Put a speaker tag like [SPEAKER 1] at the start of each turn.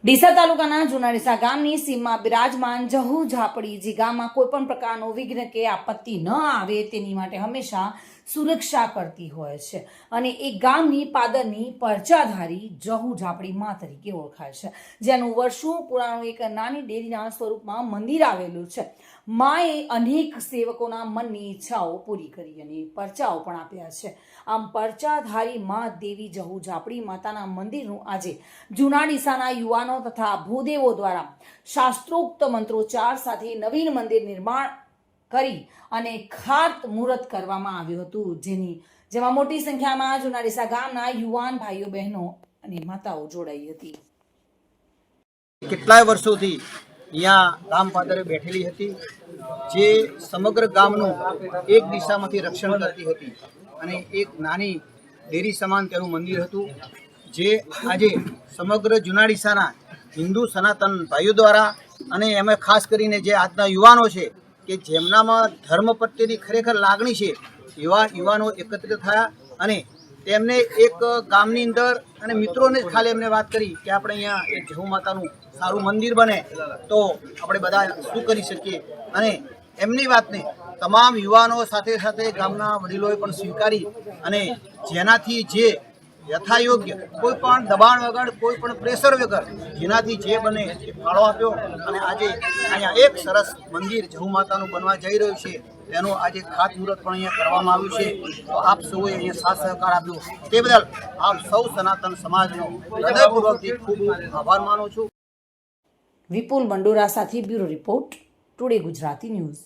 [SPEAKER 1] ડીસા તાલુકાના જૂના ડીસા ગામની સીમમાં બિરાજમાન જહુ ઝાપડી જે ગામમાં કોઈ પણ પ્રકારનો વિઘ્ન કે આપત્તિ ન આવે તેની માટે હંમેશા સુરક્ષા કરતી હોય છે અને એ ગામની પાદરની પરચાધારી જહુ ઝાપડી માં તરીકે ઓળખાય છે, જેનું વર્ષો પુરાણું એક નાની ડેરીના સ્વરૂપમાં મંદિર આવેલું છે। માએ અનેક સેવકોના મનની ઈચ્છાઓ પૂરી કરી અને પરચાઓ પણ આપ્યા છે। આમ પરચાધારી માં દેવી જહુ ઝાપડી માતાના મંદિરનું આજે જૂના ડીસાના યુવાનો તથા ભૂદેવો દ્વારા શાસ્ત્રોક્ત મંત્રોચ્ચાર સાથે નવીન મંદિર નિર્માણ કરી અને ખાતમુહૂર્ત કરવામાં આવ્યું હતું, જેમાં મોટી સંખ્યામાં જૂના ડીસા ગામના યુવાન ભાઈઓ બહેનો અને માતાઓ જોડાઈ હતી।
[SPEAKER 2] કેટલાય વર્ષોથી અહીંયા ગામ પાદરે બેઠેલી હતી, જે સમગ્ર ગામનું એક દિશામાંથી રક્ષણ કરતી હતી અને એક નાની ડેરી સમાન તેનું મંદિર હતું, જે આજે સમગ્ર જૂના ડીસાના હિન્દુ સનાતન ભાઈઓ દ્વારા અને એમાં ખાસ કરીને જે આજના યુવાનો છે કે જેમનામાં ધર્મ પ્રત્યેની ખરેખર લાગણી છે એવા યુવાનો એકત્રિત થયા અને તેમને એક ગામની અંદર અને મિત્રોને ખાલી એમને વાત કરી કે આપણે અહીંયા એક જહુ માતાનું સારું મંદિર બને તો આપણે બધા શું કરી શકીએ અને એમની વાતને તમામ યુવાનો સાથે સાથે ગામના વડીલોએ પણ સ્વીકારી અને જેનાથી જે યથાયોગ્ય કોઈ પણ દબાણ વગર કોઈ પણ પ્રેશર વગર જેનાથી જે બને એ ફાળો આપ્યો અને આજે અહીંયા એક સરસ મંદિર જહુ માતાનું બનવા જઈ રહ્યું છે, તેનું આજે ખાતમુહૂર્ત પણ અહીંયા કરવામાં આવ્યું છે। તો આપ સૌએ અહીંયા સાથ સહકાર આપ્યો તે બદલ આપ સૌ સનાતન સમાજનો હૃદયપૂર્વકથી ખૂબ આભાર માનું છું।
[SPEAKER 1] વિપુલ મંડોરા સાથે bureau report, today Gujarati news.